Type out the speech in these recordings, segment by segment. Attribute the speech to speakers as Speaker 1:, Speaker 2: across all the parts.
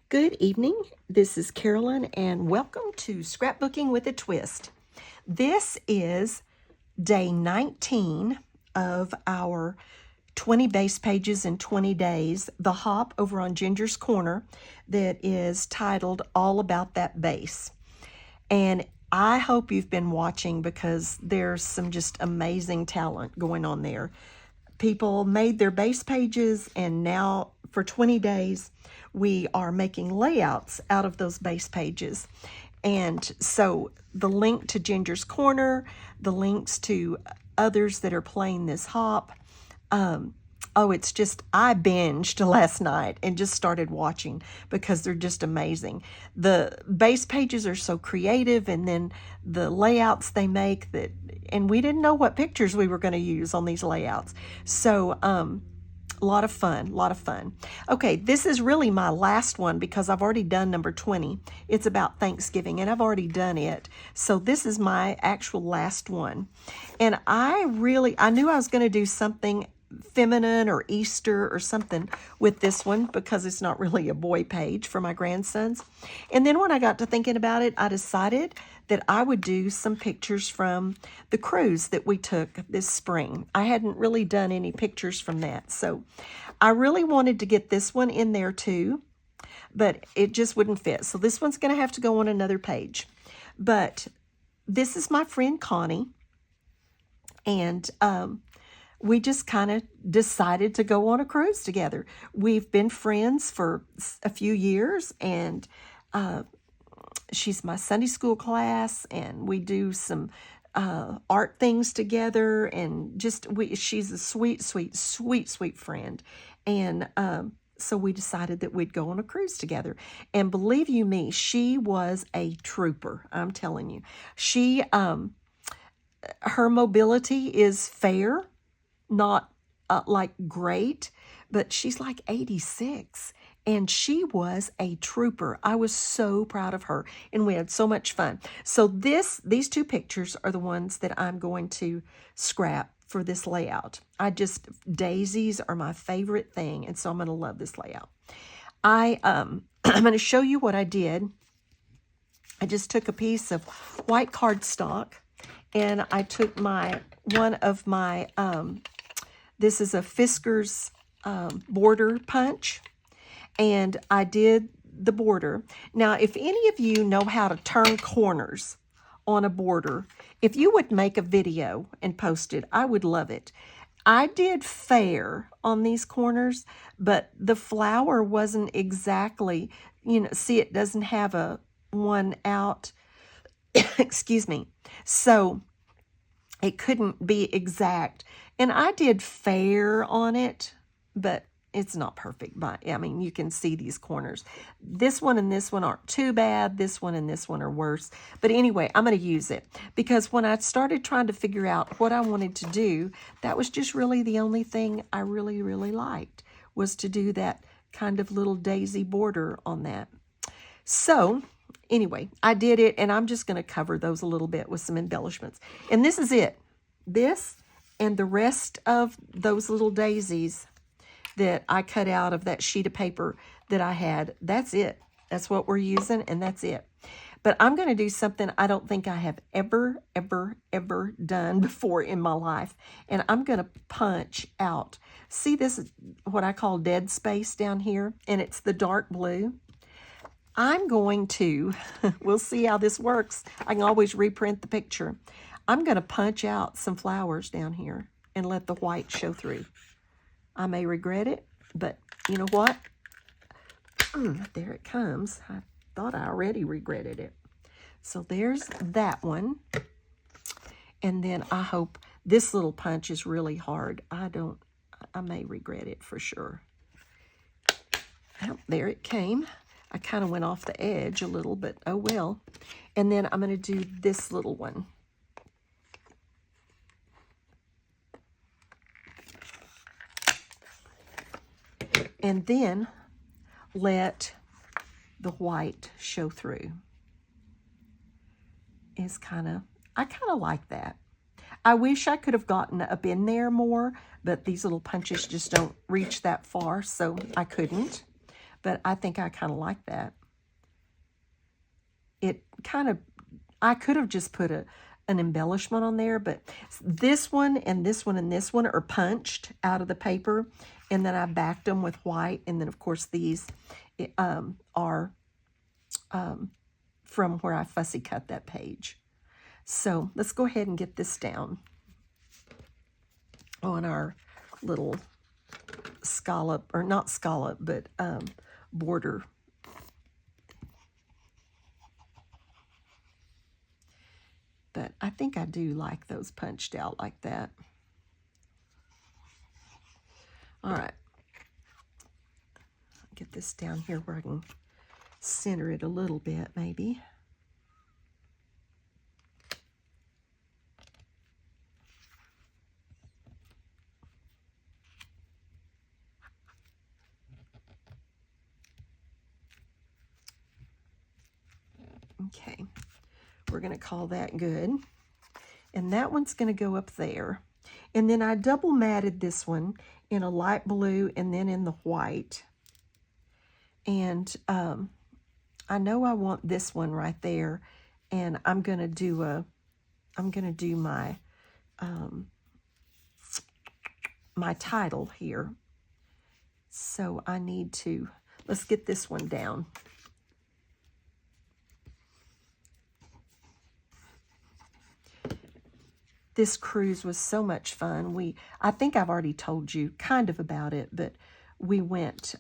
Speaker 1: Good evening. This is Carolyn, and welcome to Scrapbooking with a Twist. This is day 19 of our 20 base pages in 20 days, the hop over on Ginger's Corner that is titled All About That Base. And I hope you've been watching because there's some just amazing talent going on there. People made their base pages, and now for 20 days we are making layouts out of those base pages. And so the link to Ginger's Corner, the links to others that are playing this hop, it's just, I binged last night and just started watching because they're just amazing. The base pages are so creative, and then the layouts they make that, and we didn't know what pictures we were going to use on these layouts. So, a lot of fun. Okay, this is really my last one because I've already done number 20. It's about Thanksgiving, and I've already done it. So this is my actual last one. And I knew I was going to do something feminine or Easter or something with this one because it's not really a boy page for my grandsons. And then when I got to thinking about it, I decided that I would do some pictures from the cruise that we took this spring. I hadn't really done any pictures from that, so I really wanted to get this one in there too, but it just wouldn't fit. So this one's going to have to go on another page. But this is my friend Connie, and we just kind of decided to go on a cruise together. We've been friends for a few years, and she's my Sunday school class, and we do some art things together, and she's a sweet friend. And so we decided that we'd go on a cruise together. And believe you me, she was a trooper. I'm telling you. Her mobility is fair, not like great, but she's like 86, and she was a trooper. I was so proud of her, and we had so much fun. So these two pictures are the ones that I'm going to scrap for this layout. Daisies are my favorite thing, and so I'm going to love this layout. I'm going to show you what I did. I just took a piece of white cardstock, and I took one of my this is a Fisker's border punch, and I did the border. Now, if any of you know how to turn corners on a border, if you would make a video and post it, I would love it. I did fair on these corners, but the flower wasn't exactly, see, it doesn't have a one out, excuse me. So it couldn't be exact. And I did fair on it, but it's not perfect. But I mean, you can see these corners. This one and this one aren't too bad. This one and this one are worse. But anyway, I'm going to use it because when I started trying to figure out what I wanted to do, that was just really the only thing I really liked, was to do that kind of little daisy border on that. So anyway, I did it, and I'm just going to cover those a little bit with some embellishments. And this is it. This and the rest of those little daisies that I cut out of that sheet of paper that I had, that's it. That's what we're using, and that's it. But I'm going to do something I don't think I have ever done before in my life. And I'm going to punch out. See, this is what I call dead space down here, and it's the dark blue. I'm going to, we'll see how this works. I can always reprint the picture. I'm going to punch out some flowers down here and let the white show through. I may regret it, but you know what? There it comes. I thought I already regretted it. So there's that one. And then I hope this little punch is really hard. I may regret it for sure. Oh, there it came. I kind of went off the edge a little, but oh well. And then I'm going to do this little one. And then let the white show through. I kind of like that. I wish I could have gotten up in there more, but these little punches just don't reach that far, so I couldn't. but I think I kind of like that. It kind of, I could have just put an embellishment on there, but this one and this one and this one are punched out of the paper, and then I backed them with white, and then of course these are from where I fussy cut that page. So let's go ahead and get this down on our little scallop, or not scallop, but border. But I think I do like those punched out like that. All right. Get this down here where I can center it a little bit, maybe. Okay, we're going to call that good. And that one's going to go up there. And then I double matted this one in a light blue and then in the white. And I know I want this one right there. And I'm going to do my my title here. So I need to, let's get this one down. This cruise was so much fun. I think I've already told you kind of about it, but we went,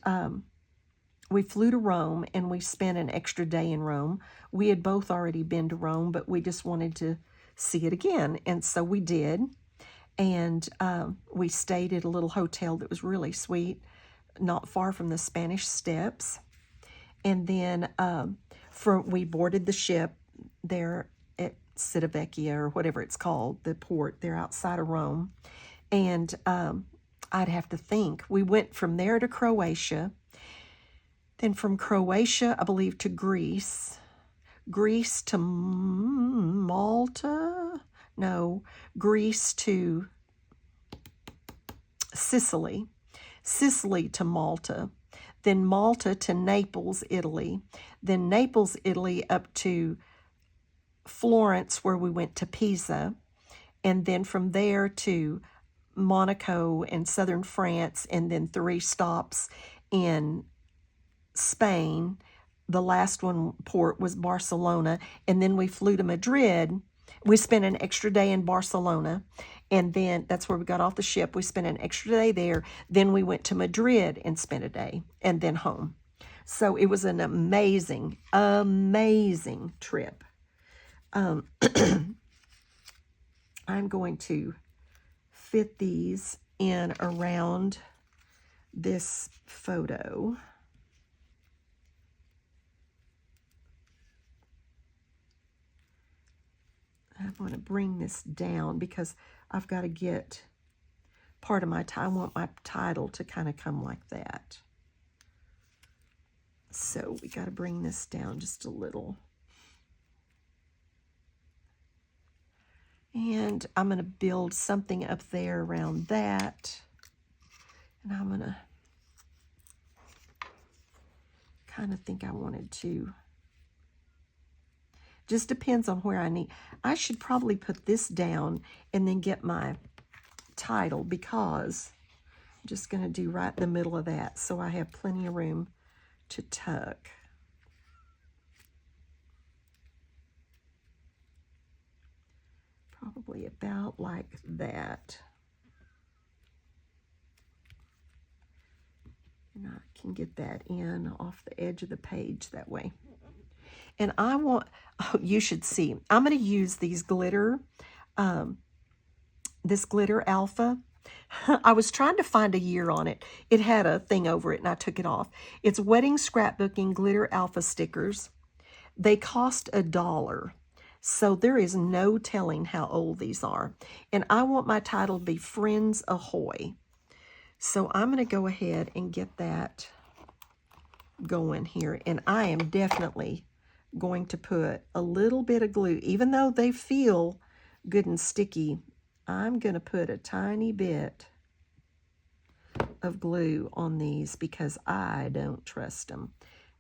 Speaker 1: we flew to Rome and we spent an extra day in Rome. We had both already been to Rome, but we just wanted to see it again. And so we did. And we stayed at a little hotel that was really sweet, not far from the Spanish Steps. And then we boarded the ship there at Civitavecchia, or whatever it's called, the port there outside of Rome. And I'd have to think. We went from there to Croatia. Then from Croatia, I believe, to Greece. Greece to Malta? No, Greece to Sicily. Sicily to Malta. Then Malta to Naples, Italy. Then Naples, Italy up to Florence, where we went to Pisa. And then from there to Monaco and southern France, and then 3 stops in Spain. The last port was Barcelona, and then we flew to Madrid. We spent an extra day in Barcelona, and then that's where we got off the ship. We spent an extra day there. Then we went to Madrid and spent a day, and then home. So it was an amazing, amazing trip. I'm going to fit these in around this photo. I want to bring this down because I've got to get part of my I want my title to kind of come like that. So we got to bring this down just a little. And I'm going to build something up there around that. And I'm going to kind of think I wanted to. Just depends on where I need. I should probably put this down and then get my title, because I'm just going to do right in the middle of that so I have plenty of room to tuck. Probably about like that. And I can get that in off the edge of the page that way. And I want, oh, you should see, I'm going to use these glitter, this glitter alpha. I was trying to find a year on it. It had a thing over it and I took it off. It's Wedding Scrapbooking Glitter Alpha stickers. They cost $1. So there is no telling how old these are. And I want my title to be Friends Ahoy. So I'm going to go ahead and get that going here. And I am definitely going to put a little bit of glue. Even though they feel good and sticky, I'm going to put a tiny bit of glue on these because I don't trust them.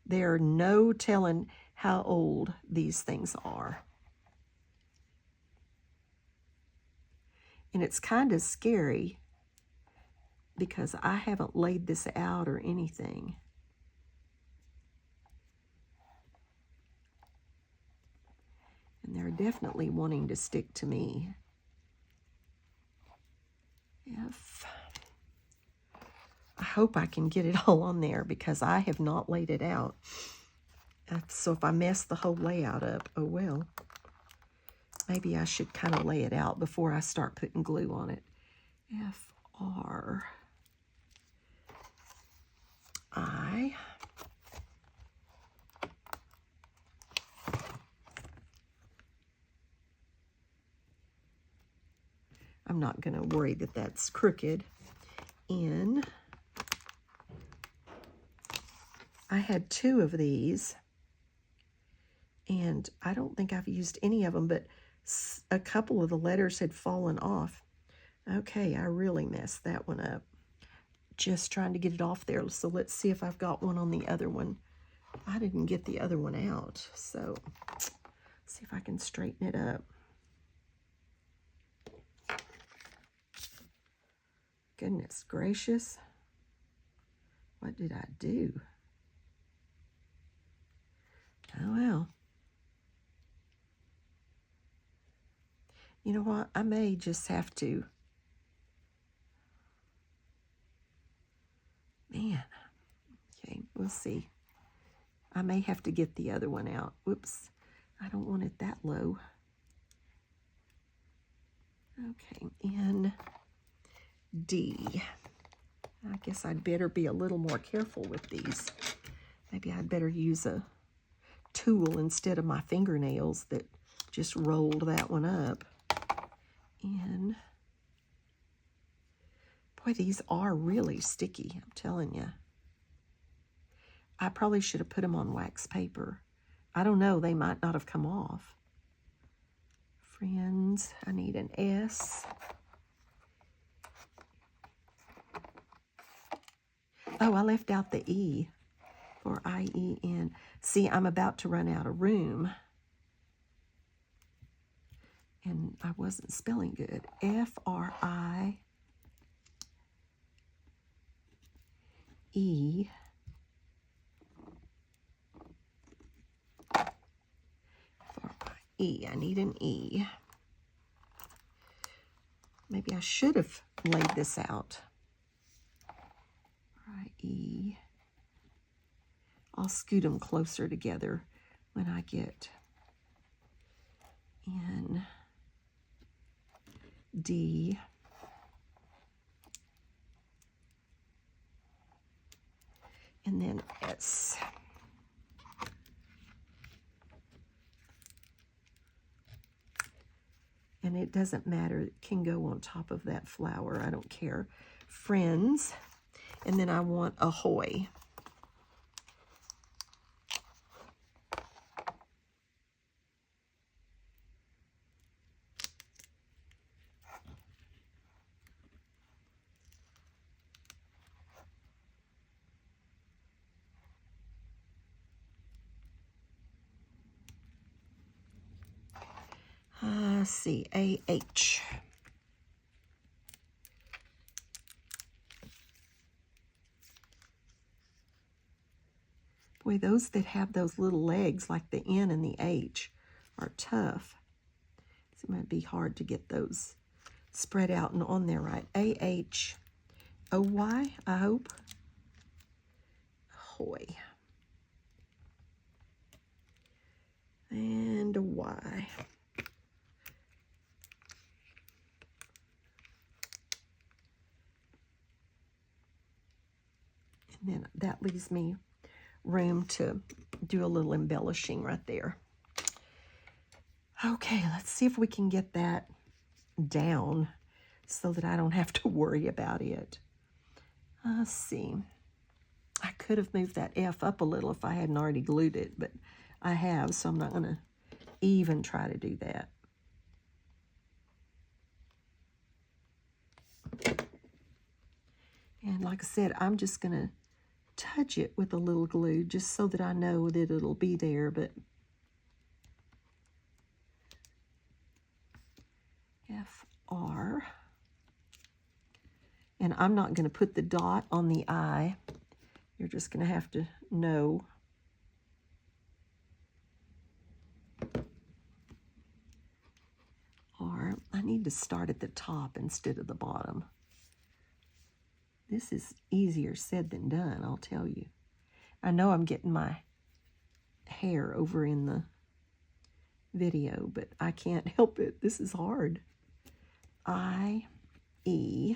Speaker 1: There's no telling how old these things are. And it's kind of scary because I haven't laid this out or anything. And they're definitely wanting to stick to me. I hope I can get it all on there because I have not laid it out. So if I mess the whole layout up, oh well. Maybe I should kind of lay it out before I start putting glue on it. F-R-I. I'm not going to worry that that's crooked. N. I had 2 of these, and I don't think I've used any of them, but a couple of the letters had fallen off. Okay, I really messed that one up. Just trying to get it off there. So let's see if I've got one on the other one. I didn't get the other one out, so let's see if I can straighten it up. Goodness gracious. What did I do? Oh, well. You know what? I may just have to. Man. Okay, we'll see. I may have to get the other one out. Whoops. I don't want it that low. Okay, N, D. I guess I'd better be a little more careful with these. Maybe I'd better use a tool instead of my fingernails that just rolled that one up. And boy, these are really sticky, I'm telling you. I probably should have put them on wax paper. I don't know, they might not have come off. Friends, I need an S. Oh, I left out the E for I-E-N. See, I'm about to run out of room. And I wasn't spelling good. F-R-I-E. E. I need an E. Maybe I should have laid this out. I-E. I'll scoot them closer together when I get N, D, and then S. And it doesn't matter, it can go on top of that flower, I don't care. Friends, and then I want Ahoy. C-A-H. Boy, those that have those little legs like the N and the H are tough. It might be hard to get those spread out and on there right. A-H-O-Y, I hope. Ahoy. And a Y. And then that leaves me room to do a little embellishing right there. Okay, let's see if we can get that down so that I don't have to worry about it. Let's see. I could have moved that F up a little if I hadn't already glued it, but I have, so I'm not going to even try to do that. And like I said, I'm just going to touch it with a little glue just so that I know that it'll be there. But FR. And I'm not going to put the dot on the eye. You're just going to have to know. Or I need to start at the top instead of the bottom. This is easier said than done, I'll tell you. I know I'm getting my hair over in the video, but I can't help it. This is hard. I-E.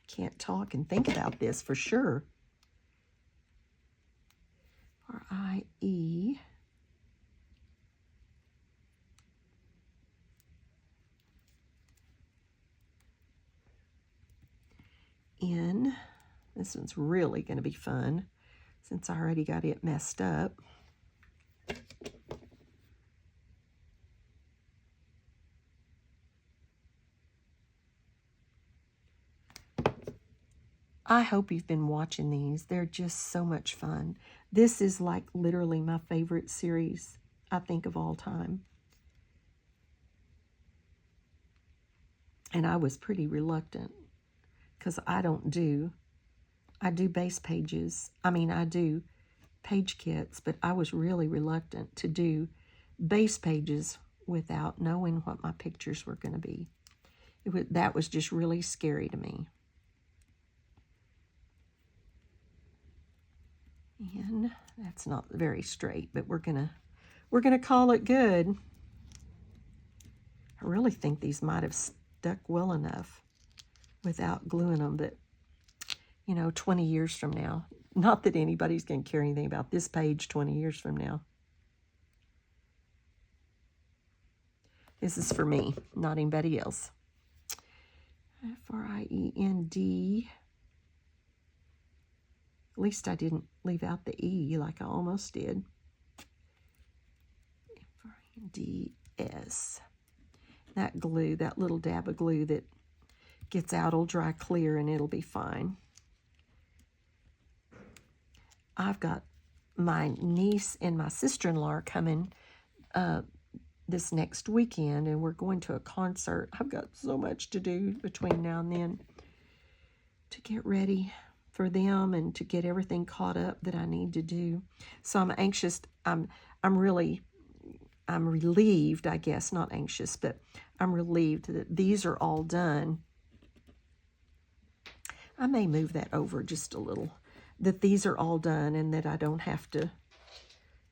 Speaker 1: Can't talk and think about this for sure. R-I-E. N. This one's really going to be fun since I already got it messed up. I hope you've been watching these. They're just so much fun. This is like literally my favorite series, I think, of all time. And I was pretty reluctant because I do base pages. I mean, I do page kits, but I was really reluctant to do base pages without knowing what my pictures were going to be. That was just really scary to me. And that's not very straight, but we're gonna call it good. I really think these might have stuck well enough without gluing them, but you know, 20 years from now, not that anybody's gonna care anything about this page 20 years from now. This is for me, not anybody else. F-R-I-E-N-D. At least I didn't leave out the E like I almost did. F-R-I-N-D-S. That glue, that little dab of glue that gets out will dry clear and it'll be fine. I've got my niece and my sister-in-law are coming this next weekend, and we're going to a concert. I've got so much to do between now and then to get ready for them and to get everything caught up that I need to do. So I'm anxious. I'm relieved, I guess, not anxious, but I'm relieved that these are all done. I may move that over just a little, that these are all done and that I don't have to,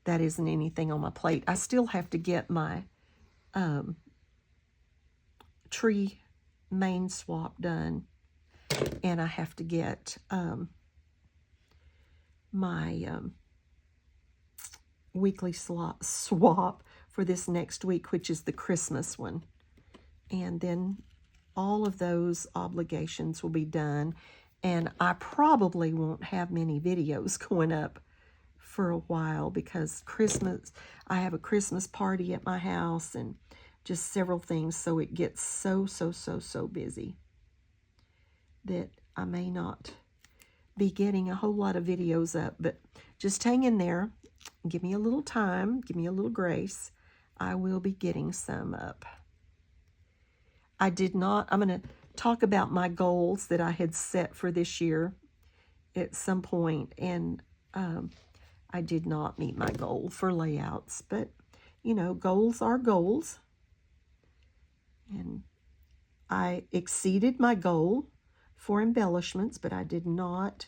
Speaker 1: that isn't anything on my plate. I still have to get my tree main swap done, and I have to get my weekly swap for this next week, which is the Christmas one. And then all of those obligations will be done, and I probably won't have many videos going up for a while because Christmas, I have a Christmas party at my house and just several things, so it gets so busy that I may not be getting a whole lot of videos up, but just hang in there. Give me a little time. Give me a little grace. I will be getting some up. I'm going to talk about my goals that I had set for this year at some point, and I did not meet my goal for layouts, but, you know, goals are goals. And I exceeded my goal for embellishments, but I did not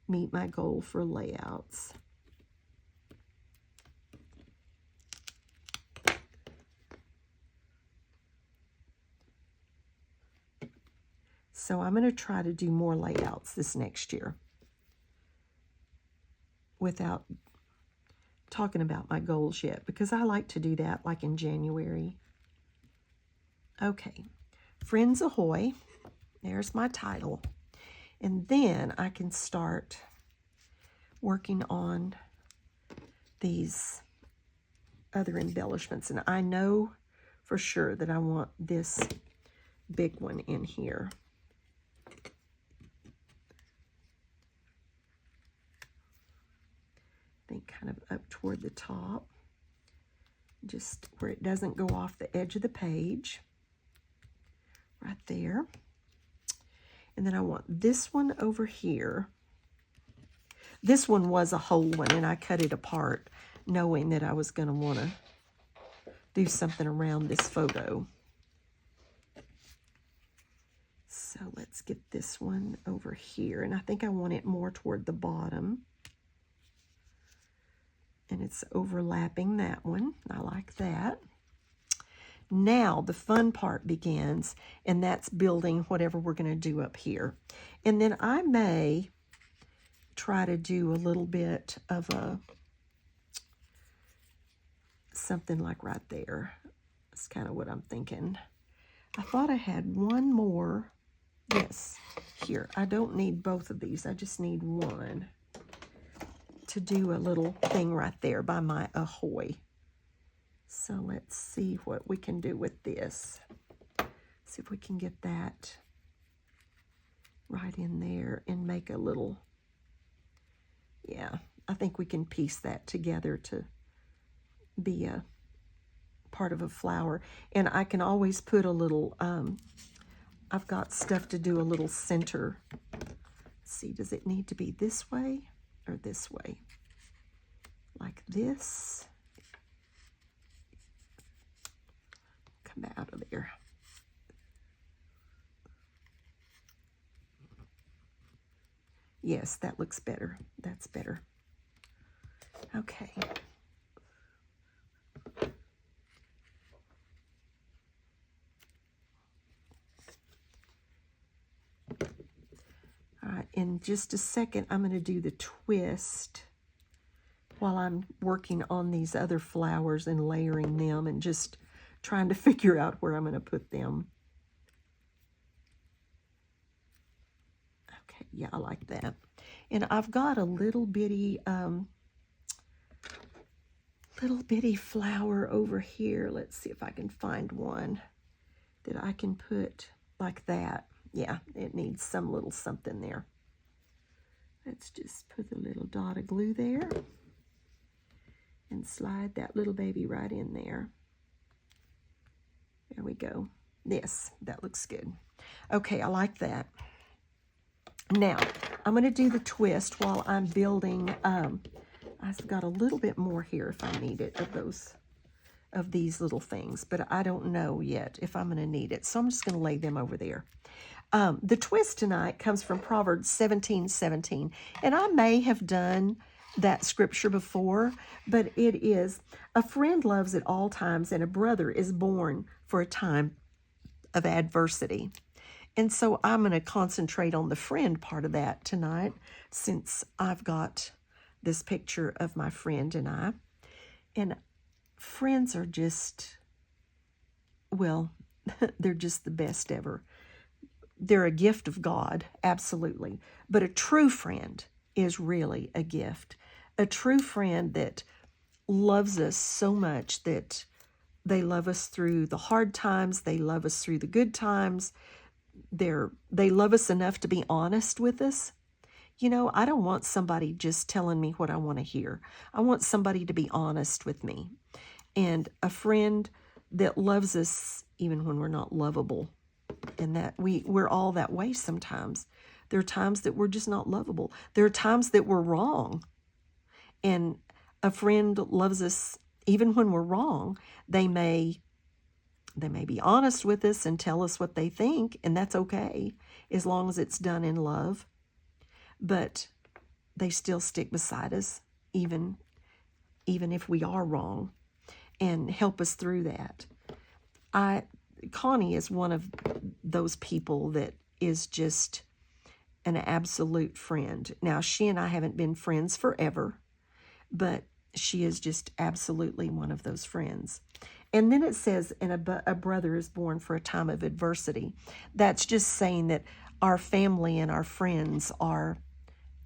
Speaker 1: meet my goal for layouts. So I'm going to try to do more layouts this next year without talking about my goals yet, because I like to do that like in January. Okay, Friends Ahoy. There's my title. And then I can start working on these other embellishments. And I know for sure that I want this big one in here. I think kind of up toward the top, just where it doesn't go off the edge of the page, right there. And then I want this one over here. This one was a whole one, and I cut it apart, knowing that I was going to want to do something around this photo. So let's get this one over here, and I think I want it more toward the bottom. And it's overlapping that one. I like that. Now the fun part begins, and that's building whatever we're going to do up here. And then I may try to do a little bit of a something like right there. That's kind of what I'm thinking. I thought I had one more. Yes, here. I don't need both of these. I just need one to do a little thing right there by my Ahoy. So let's see what we can do with this. See if we can get that right in there and make a little, yeah, I think we can piece that together to be a part of a flower. And I can always put a little, I've got stuff to do a little center. Let's see, does it need to be this way or this way? Like this. Come out of there. Yes, that looks better. That's better. Okay. All right, in just a second, I'm going to do the twist while I'm working on these other flowers and layering them and just trying to figure out where I'm going to put them. Okay, yeah, I like that. And I've got a little bitty flower over here. Let's see if I can find one that I can put like that. Yeah, it needs some little something there. Let's just put a little dot of glue there and slide that little baby right in there. There we go. Yes, that looks good. Okay, I like that. Now, I'm going to do the twist while I'm building. I've got a little bit more here if I need it of these little things, but I don't know yet if I'm going to need it. So I'm just going to lay them over there. The twist tonight comes from Proverbs 17:17, and I may have done that scripture before, but it is, a friend loves at all times, and a brother is born for a time of adversity. And so I'm going to concentrate on the friend part of that tonight, since I've got this picture of my friend and I. And friends are just, well, they're just the best ever. They're a gift of God, absolutely. But a true friend is really a gift. A true friend that loves us so much that they love us through the hard times, they love us through the good times. They love us enough to be honest with us. You know, I don't want somebody just telling me what I want to hear. I want somebody to be honest with me. And a friend that loves us even when we're not lovable. And that we're all that way sometimes. There are times that we're just not lovable. There are times that we're wrong. And a friend loves us even when we're wrong. They may be honest with us and tell us what they think, and that's okay, as long as it's done in love. But they still stick beside us, even if we are wrong, and help us through that. Connie is one of those people that is just an absolute friend. Now, she and I haven't been friends forever, but she is just absolutely one of those friends. And then it says, and a brother is born for a time of adversity. That's just saying that our family and our friends are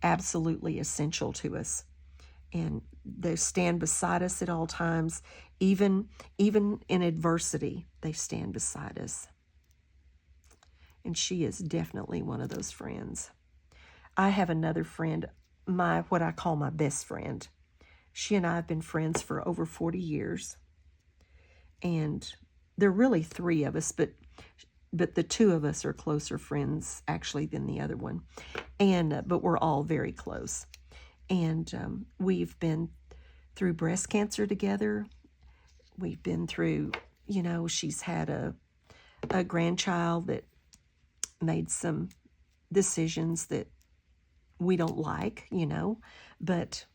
Speaker 1: absolutely essential to us. and they stand beside us at all times. Even in adversity, they stand beside us. And she is definitely one of those friends. I have another friend, what I call my best friend. She and I have been friends for over 40 years. And there are really three of us, but the two of us are closer friends actually than the other one. And but we're all very close. And we've been through breast cancer together. We've been through, she's had a grandchild that made some decisions that we don't like, but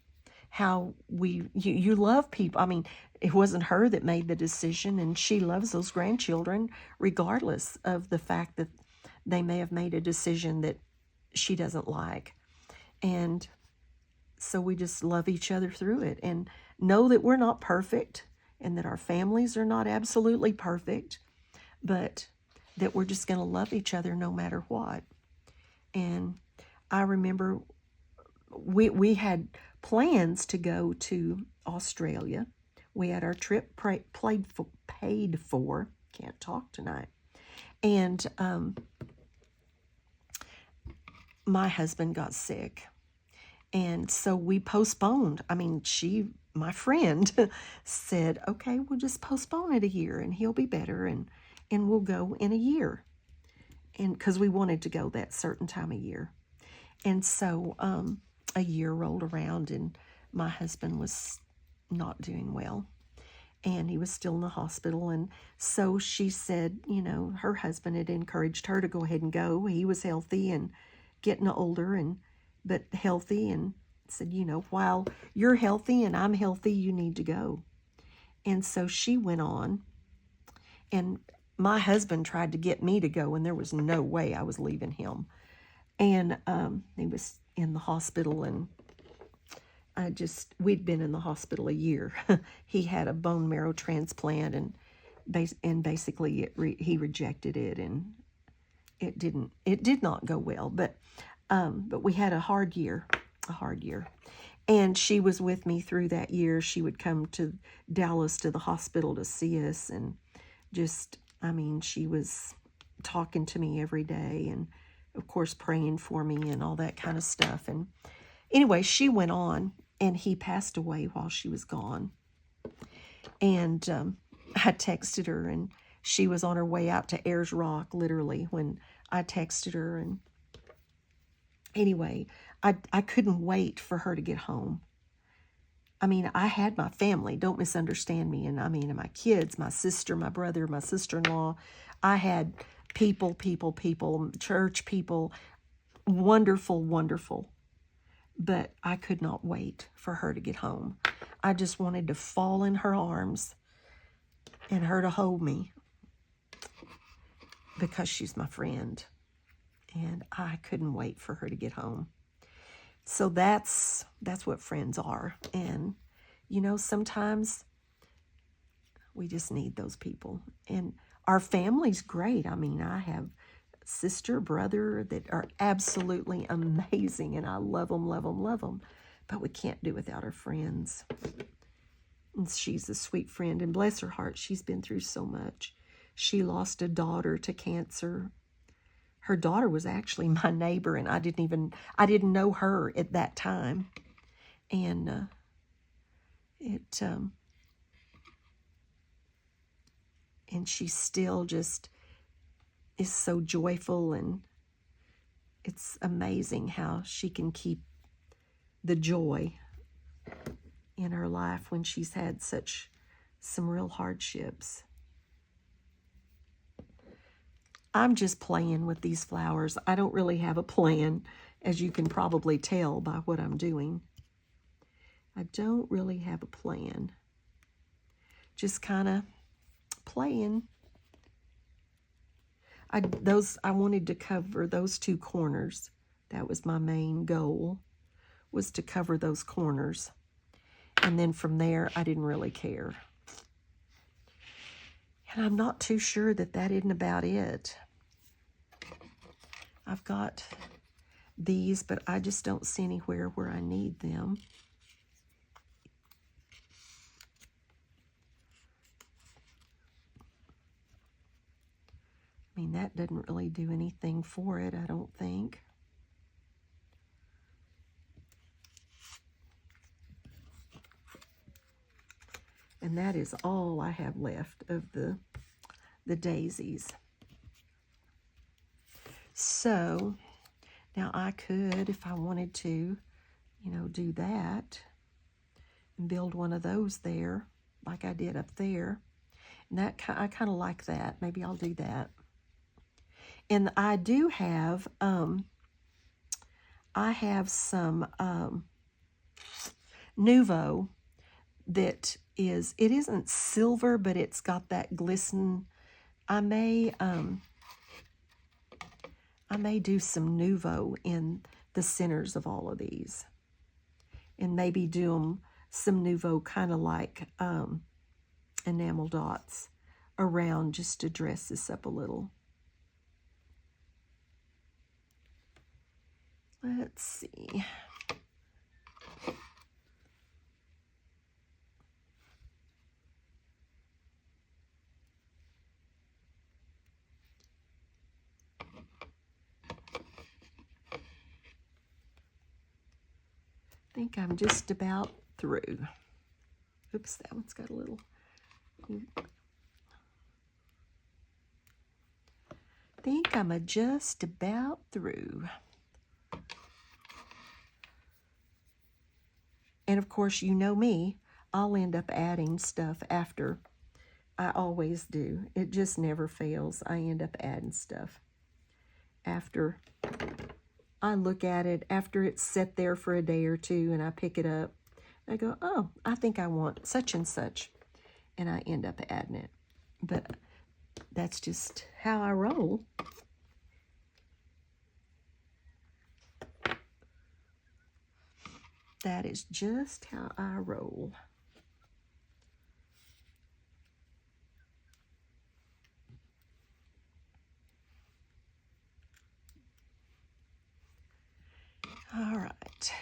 Speaker 1: how you love people. I mean, it wasn't her that made the decision, and she loves those grandchildren regardless of the fact that they may have made a decision that she doesn't like. And so we just love each other through it and know that we're not perfect and that our families are not absolutely perfect, but that we're just going to love each other no matter what. And I remember we had plans to go to Australia. We had our trip paid for. Can't talk tonight. And my husband got sick. And so we postponed. I mean, my friend, said, okay, we'll just postpone it a year and he'll be better and we'll go in a year. And because we wanted to go that certain time of year. And so a year rolled around and my husband was not doing well. And he was still in the hospital. And so she said, her husband had encouraged her to go ahead and go. He was healthy and getting older, but healthy, and said, while you're healthy and I'm healthy, you need to go. And so she went on. And my husband tried to get me to go, and there was no way I was leaving him. And he was in the hospital, and we'd been in the hospital a year. He had a bone marrow transplant, and basically he rejected it, and it did not go well. But we had a hard year. And she was with me through that year. She would come to Dallas to the hospital to see us, and she was talking to me every day, and of course praying for me and all that kind of stuff. And anyway, she went on, and he passed away while she was gone. And I texted her, and she was on her way out to Ayers Rock, literally, when I texted her. And anyway, I couldn't wait for her to get home. I mean, I had my family, don't misunderstand me. And my kids, my sister, my brother, my sister-in-law. I had people, church people, wonderful, wonderful. But I could not wait for her to get home. I just wanted to fall in her arms and her to hold me because she's my friend. And I couldn't wait for her to get home. So that's what friends are. And, sometimes we just need those people. And our family's great. I have sister, brother that are absolutely amazing, and I love them. But we can't do without our friends. And she's a sweet friend, and bless her heart, she's been through so much. She lost a daughter to cancer. Her daughter was actually my neighbor, and I didn't know her at that time. And and she still just is so joyful, and it's amazing how she can keep the joy in her life when she's had some real hardships. I'm just playing with these flowers. I don't really have a plan, as you can probably tell by what I'm doing. I don't really have a plan. Just kind of playing. I wanted to cover those two corners. That was my main goal, was to cover those corners. And then from there, I didn't really care. And I'm not too sure that isn't about it. I've got these, but I just don't see anywhere where I need them. that doesn't really do anything for it, I don't think. And that is all I have left of the daisies. So now I could, if I wanted to, you know, do that and build one of those there like I did up there. And that, I kind of like that. Maybe I'll do that. And I do have, I have some Nuvo that is, it isn't silver, but it's got that glisten. I may do some Nuvo in the centers of all of these, and maybe do them some Nuvo kind of like enamel dots around just to dress this up a little. Let's see. I think I'm just about through. Oops, that one's got a little. I think I'm just about through. And of course, you know me, I'll end up adding stuff after. I always do. It just never fails. I end up adding stuff after I look at it, after it's set there for a day or two, and I pick it up. I go, oh, I think I want such and such, and I end up adding it. But that's just how I roll. That is just how I roll. All right.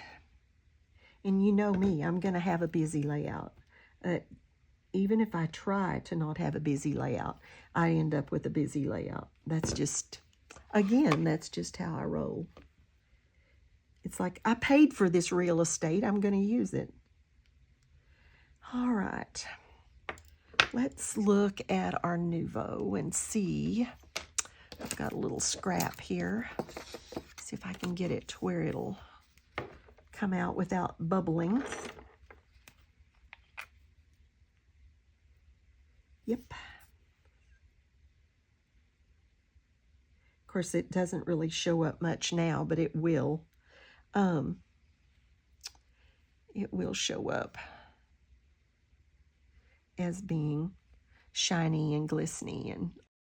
Speaker 1: And you know me, I'm going to have a busy layout. Even if I try to not have a busy layout, I end up with a busy layout. That's just, again, that's just how I roll. It's like, I paid for this real estate. I'm going to use it. All right. Let's look at our Nuvo and see. I've got a little scrap here. See if I can get it to where it'll come out without bubbling. Yep. Of course, it doesn't really show up much now, but it will. It will show up as being shiny and glistening and